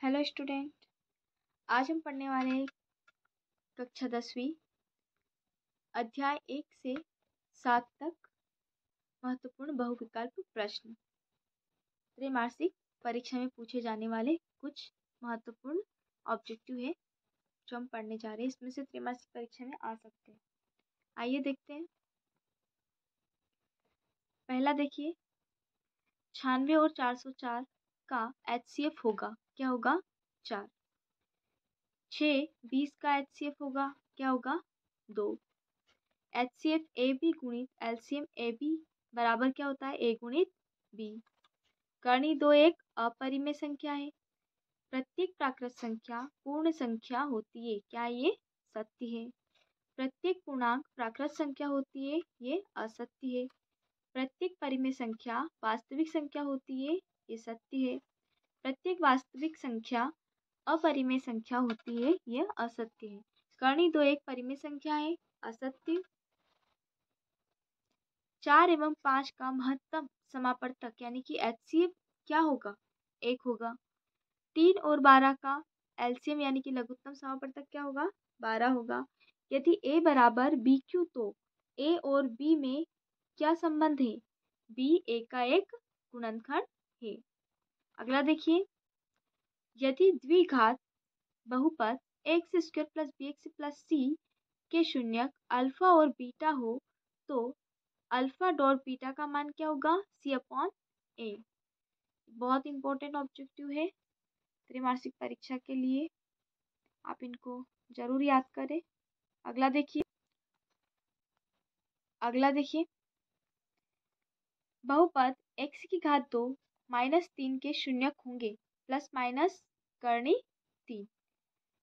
Hello student. आज हम पढ़ने वाले हैं कक्षा 10वीं अध्याय 1 से 7 तक महत्वपूर्ण बहुविकल्प प्रश्न। त्रैमासिक परीक्षा में पूछे जाने वाले कुछ महत्वपूर्ण ऑब्जेक्टिव है जो हम पढ़ने जा रहे हैं। इसमें से त्रैमासिक परीक्षा में आ सकते हैं। आइए देखते हैं। पहला देखिए, 96 और 404 का HCF होगा, क्या होगा? 4। 6 20 का HCF होगा, क्या होगा? 2। HCF AB गुणित LCM AB बराबर क्या होता है? A गुणित B। कर्ण 2 एक अपरिमेय संख्या है। प्रत्येक प्राकृत संख्या पूर्ण संख्या होती है, क्या ये सत्य है? प्रत्येक पूर्णांक प्राकृत संख्या होती है, ये असत्य है। प्रत्येक परिमेय संख्या वास्तविक संख्या होती है, ये सत्य है। प्रत्येक वास्तविक संख्या अपरिमेय संख्या होती है, यह असत्य है। कर्ण 2 एक परिमेय संख्या है, असत्य। 4 एवं 5 का महत्तम समापवर्तक यानी कि HCF क्या होगा? 1 होगा। 3 और 12 का LCM यानी कि लघुत्तम समापवर्तक क्या होगा? 12 होगा। यदि A बराबर BQ तो A और B में क्या संबंध है? B A का एक गुणनखंड है। अगला देखिए, यदि द्विघात बहुपद x² + bx + c के शून्यक अल्फा और बीटा हो तो अल्फा डॉट बीटा का मान क्या होगा? C/A। बहुत इंपॉर्टेंट ऑब्जेक्टिव है त्रैमासिक परीक्षा के लिए, आप इनको जरूर याद करें। अगला देखिए, बहुपद x⁻2 - 3 के शून्यक होंगे ± कर्ण 3।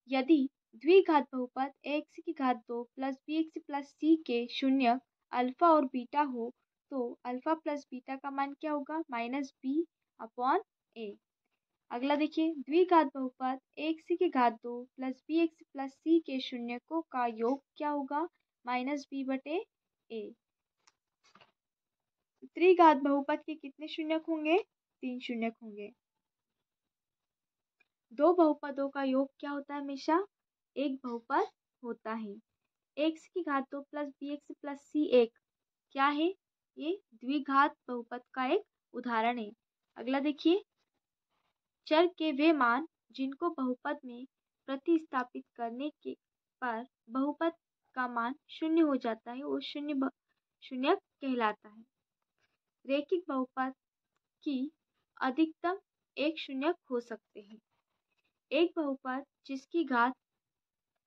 यदि द्विघात बहुपद x⁻2 + bx + c के शून्यक अल्फा और बीटा हो तो अल्फा प्लस बीटा का मान क्या होगा? -B/A। अगला देखिए, द्विघात बहुपद x⁻2 + bx + c के शून्यकों का योग क्या होगा? -B/A। त्रिघात बहुपद के कितने शून्यक होंगे? 3 शून्यक होंगे। दो बहुपदों का योग क्या होता है? हमेशा एक बहुपद होता है। x⁻2 + bx + c एक क्या है? ये द्विघात बहुपद का एक उदाहरण है। अगला देखिए, चर के वे मान जिनको बहुपद में प्रतिस्थापित करने के पर बहुपद का मान शून्य हो जाता है वो शून्यक कहलाता है। रैखिक बहुपद की अधिकतम एक शून्यक हो सकते हैं। एक बहुपद जिसकी घात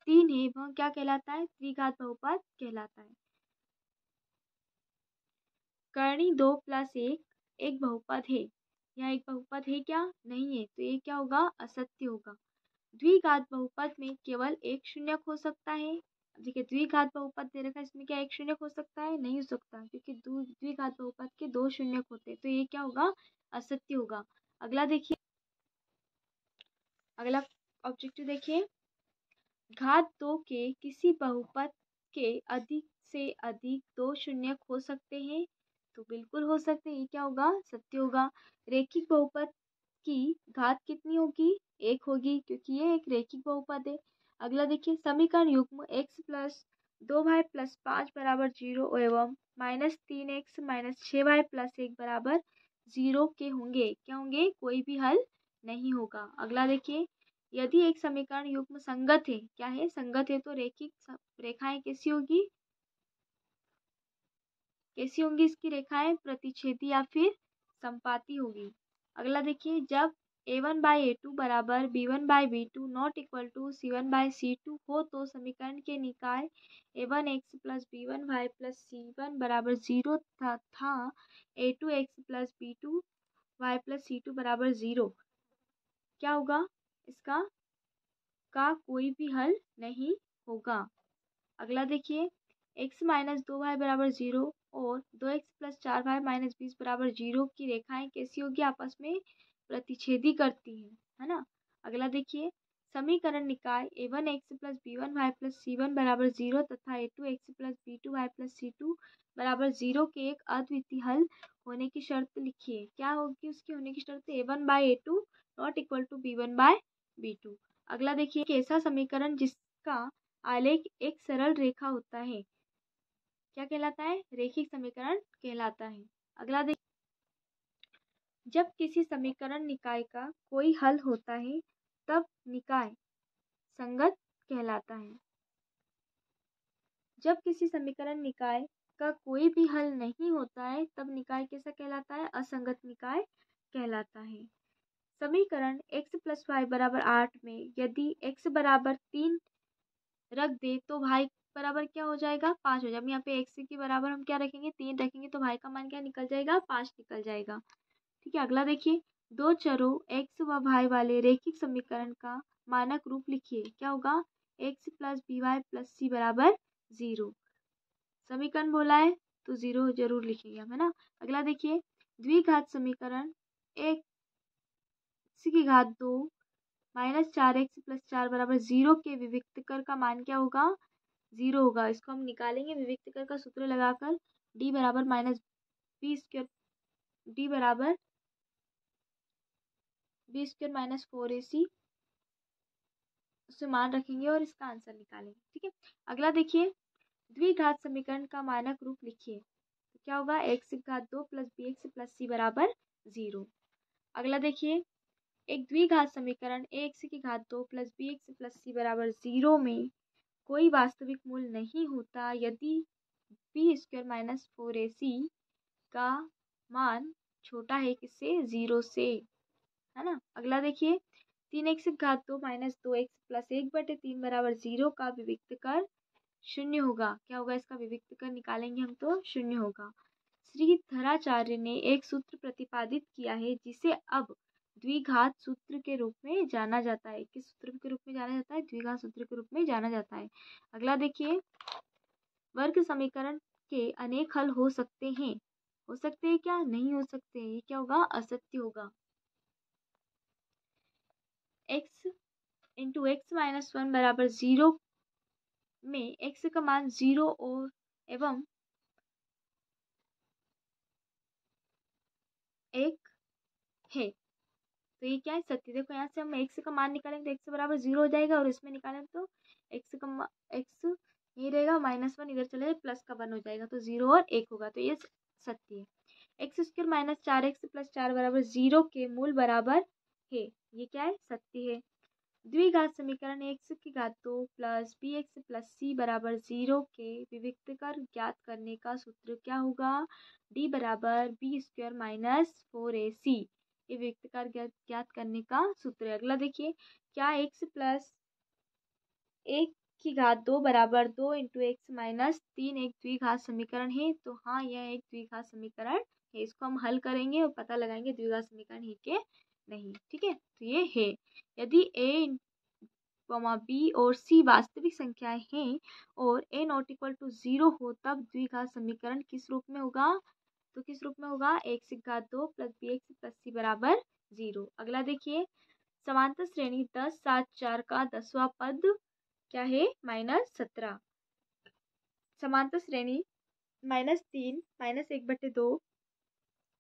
3 है वह क्या कहलाता है? त्रिघात बहुपद कहलाता है। कर्ण 2 + 1 एक बहुपद है। यह एक बहुपद है क्या? नहीं है, तो ये क्या होगा? असत्य होगा। द्विघात बहुपद में केवल एक शून्यक हो सकता है। देखिए, द्विघात बहुपद दे रखा है, इसमें क्या एक शून्यक हो सकता है? नहीं हो सकता, क्योंकि द्विघात बहुपद के 2 शून्यक होते हैं, तो ये क्या होगा? असत्य होगा। अगला देखिए, अगला ऑब्जेक्टिव देखिए, घात 2 के किसी बहुपद के अधिक से अधिक 2 शून्यक हो सकते हैं, तो बिल्कुल हो सकते हैं, ये क्या होगा? सत्य होगा। रैखिक बहुपद की घात कितनी होगी? 1 होगी, क्योंकि ये एक रैखिक बहुपद है। अगला देखिए, समीकरण युग्म x + 2y + 5 = 0 एवं -3x - 6y + 1 = 0 के होंगे, क्या होंगे? कोई भी हल नहीं होगा। अगला देखिए, यदि एक समीकरण युग्म संगत है, क्या है? संगत है, तो रैखिक रेखाएं कैसी होगी? कैसी होंगी इसकी रेखाएं? प्रतिच्छेदी या फिर संपाती होगी। अगला देखिए, जब a1/a2 = b1/b2 ≠ c1/c2 हो तो समीकरण के निकाय a1x + b1y + c1 = 0 तथा a2x + b2y + c2 = 0 क्या होगा? इसका कोई भी हल नहीं होगा। अगला देखिए, x - 2y = 0 और 2x + 4y - 20 = 0 की रेखाएं कैसी होगी? आपस में प्रतिच्छेदी करती हैं, है ना। अगला देखिए, समीकरण निकाय a1x + b1y + c1 = 0 तथा a2x + b2y + c2 = 0 के एक अद्वितीय हल होने की शर्त लिखिए। क्या होगी उसकी होने की शर्त? a1/a2 ≠ b1/c2 B2। अगला देखिए, एक ऐसा समीकरण जिसका आलेख एक सरल रेखा होता है क्या कहलाता है? रेखिक समीकरण कहलाता है। अगला देखिए, जब किसी समीकरण निकाय का कोई हल होता है तब निकाय संगत कहलाता है। जब किसी समीकरण निकाय का कोई भी हल नहीं होता है तब निकाय कैसा कहलाता है? असंगत निकाय कहलाता है। समीकरण x + y = 8 में यदि x = 3 रख दे तो y बराबर क्या हो जाएगा? 5 हो जाएगा। यहाँ पे x के बराबर हम क्या रखेंगे? 3 रखेंगे तो y का मान क्या निकल जाएगा? 5 निकल जाएगा। ठीक है, अगला देखिए, दो चरों x व y वाले रैखिक समीकरण का मानक रूप लिखिए। क्या होगा? x + by + c = 0। समीकरण बोला है तो 0 जरूर लिखेंगे हम, है ना। अगला देखिए, द्विघात समीकरण x⁻2 - 4x + 4 = 0 के विविक्तकर का मान क्या होगा? 0 होगा। इसको हम निकालेंगे विविक्तकर का सूत्र लगाकर। d बराबर -b² d बराबर b² - 4ac उसे मान रखेंगे और इसका आंसर निकालेंगे। ठीक है, अगला देखिए, द्विघात समीकरण का मानक रूप लिखिए। तो क्या होगा? x⁻2 + bx + c = 0। अगला देखिए, एक द्विघात समीकरण ax⁻2 + bx + c = 0 में कोई वास्तविक मूल नहीं होता यदि b² - 4ac का मान छोटा है किससे? 0 से, है ना। अगला देखिए, 3x⁻2 - 2x + 1/3 = 0 का विविक्तकर 0 होगा। क्या होगा? इसका विविक्तकर निकालेंगे हम तो 0 होगा। श्रीधराचार्य ने एक सूत्र प्रतिपादित किया है जिसे अब द्विघात सूत्र के रूप में जाना जाता है। किस सूत्र के रूप में जाना जाता है? द्विघात सूत्र के रूप में जाना जाता है। अगला देखिए, वर्ग समीकरण के अनेक हल हो सकते हैं। हो सकते हैं क्या? नहीं हो सकते। ये क्या होगा? असत्य होगा। x × x - 1 = 0 में x का मान 0 और एवं 1 है तो ये क्या है? सत्य। देखो, यहाँ से हम x का मान निकालेंगे तो x बराबर 0 हो जाएगा और इसमें निकालेंगे तो x यही रहेगा, -1 इधर चले जाए, प्लस का 1 हो जाएगा तो 0 और 1 होगा। तो ये सत्य है। x² - 4x + 4 = 0 के मूल बराबर है। ये क्या है? सत्य है। द्विघात समीकरण x⁻2 + bx + c = 0 के विविक्तकर ज्ञात करने का सूत्र क्या होगा? d बराबर b² - 4ac ये विविक्तकर ज्ञात करने का सूत्र है। अगला देखिए, क्या x + 1/2 = 2 × x - 3 एक द्विघात समीकरण है? तो हाँ, यह एक द्विघात समीकरण है। इसको हम हल करेंगे और पता लगाएंगे द्विघात समीकरण है कि नहीं। ठीक है, तो ये है। यदि a, b और c वास्तविक संख्याएं हैं और a ≠ 0 हो तब द्विघात समीकरण किस रूप में होगा? तो किस रूप में होगा? x⁻2 + bx + c = 0। अगला देखिए, समांतर श्रेणी 10, 7, 4 का 10वां पद क्या है? -17। समांतर श्रेणी -3 -1/2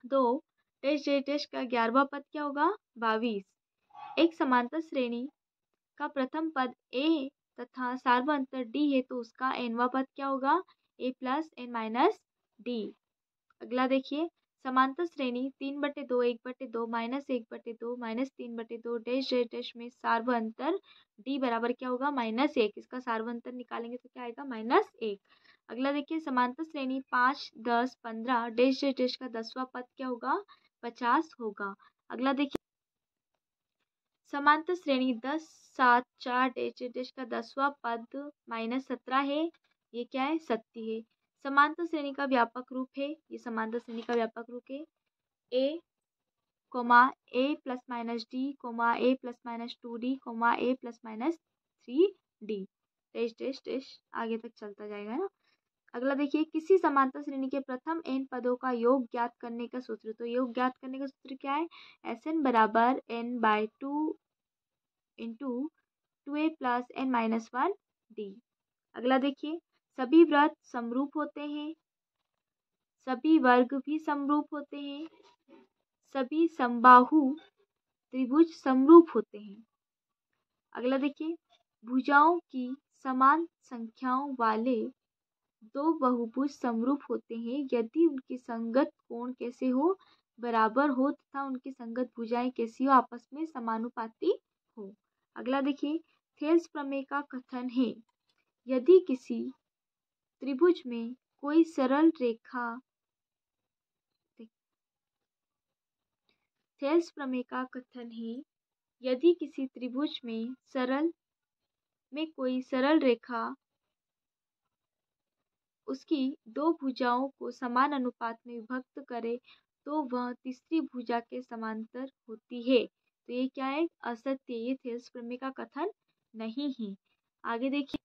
2 डैश का 11वां पद क्या होगा? 22। एक समांतर श्रेणी का प्रथम पद a तथा सार्वअंतर d है तो उसका nवां पद क्या होगा? a + n - d। अगला देखिए, समांतर श्रेणी 3/2 1/2 -1/2 -3/2 डैश में सार्वअंतर d बराबर क्या होगा? -1। इसका सार्वअंतर निकालेंगे तो क्या आएगा? -1। अगला देखिए, समांतर श्रेणी 5, 10, 15 डैश का 10वां पद क्या होगा? 50 होगा। अगला देखिए, समांतर श्रेणी 10, 7, 4 डैश का 10वां पद -17 है। ये क्या है? सत्य है। समांतर श्रेणी का व्यापक रूप है। ये समांतर श्रेणी का व्यापक रूप है। a, a ± d, a ± 2d, a ± 3d dash आगे तक चलता जाएगा ना। अगला देखिए, किसी समांतर श्रेणी के प्रथम n पदों का योग ज्ञात करने का सूत्र। तो योग ज्ञात करने का सूत्र क्या है? Sn = n/2 × 2a + n - 1d। अगला देखिए, सभी वृत्त समरूप होते हैं, सभी वर्ग भी समरूप होते हैं, सभी समबाहु त्रिभुज समरूप होते हैं। अगला देखिए, भुजाओं की समान संख्याओं वाले दो बहुभुज समरूप होते हैं यदि उनकी संगत कोण कैसे हो, बराबर हो तथा उनकी संगत भुजाएं कैसी हो, आपस में समानुपाती हो। अगला देखिए, थेल्स प्रमेय का कथन है, यदि किसी त्रिभुज में कोई सरल रेखा, थेल्स प्रमेय का कथन है, यदि किसी त्रिभुज में कोई सरल रेखा उसकी दो भुजाओं को समान अनुपात में विभक्त करे तो वह तीसरी भुजा के समांतर होती है। तो ये क्या है? असत्य। ये थेल्स प्रमेय का कथन नहीं है। आगे देखिए,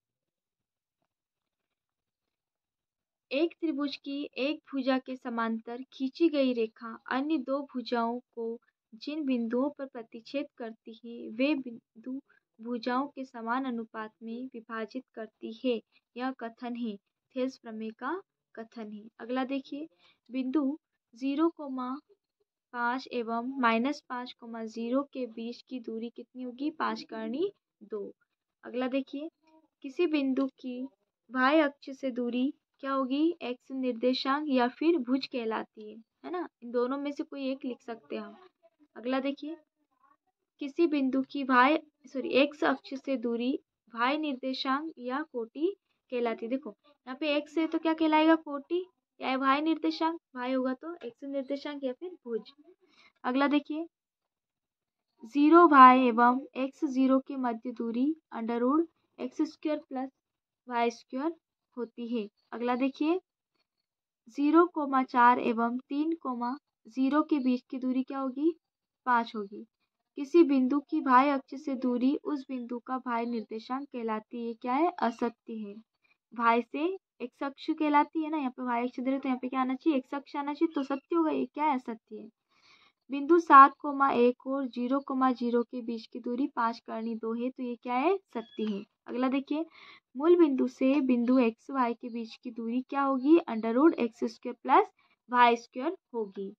एक त्रिभुज की एक भुजा के समांतर खींची गई रेखा अन्य दो भुजाओं को जिन बिंदुओं पर प्रतिच्छेद करती है वे बिंदु भुजाओं के समान अनुपात में विभाजित करती है। यह कथन है, थेल्स प्रमेय का कथन है। अगला देखिए, बिंदु 0,5 एवं -5,0 के बीच की दूरी कितनी होगी? 5 × 2। अगला देखिए, किसी बिंदु की y अक्ष से दूरी क्या होगी? x निर्देशांक या फिर भुज कहलाती है ना? इन दोनों में से कोई एक लिख सकते हैं हम। अगला देखिए, किसी बिंदु की x अक्ष से दूरी y निर्देशांक या कोटि कहलाती है। देखो यहाँ पे x है तो क्या कहलाएगा? कोटि। या y निर्देशांक, y होगा तो x निर्देशांक या फिर भुज। अगला देखिए, 0y एवं x0 के मध्य दूरी √x² + y² होती है। अगला देखिए, 0,4 एवं 3,0 के बीच की दूरी क्या होगी? 5 होगी। किसी बिंदु की y अक्ष से दूरी उस बिंदु का y निर्देशांक कहलाती है। क्या है? असत्य है। y से x अक्ष कहलाती है ना, यहाँ पे y अक्ष दे रहे तो यहाँ पे क्या आना चाहिए? x अक्ष आना चाहिए, तो सत्य होगा। ये क्या है? असत्य है। बिंदु 7,1 और 0,0 के बीच की दूरी 5 × 2 है, तो ये क्या है? सत्य है। अगला देखिए, मूल बिंदु से बिंदु x y के बीच की दूरी क्या होगी? √x² + y² होगी।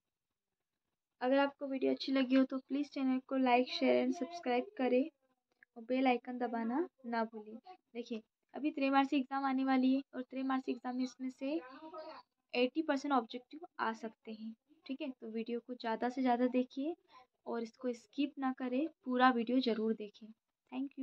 अगर आपको वीडियो अच्छी लगी हो तो प्लीज़ चैनल को लाइक, शेयर एंड सब्सक्राइब करें और बेल आइकन दबाना ना भूलें। देखिए, अभी त्रैमासिक एग्ज़ाम आने वाली है और त्रैमासिक एग्ज़ाम में इसमें से 80% ऑब्जेक्टिव आ सकते हैं। ठीक है, तो वीडियो को ज़्यादा से ज़्यादा देखिए और इसको स्किप ना करें, पूरा वीडियो ज़रूर देखें। Thank you.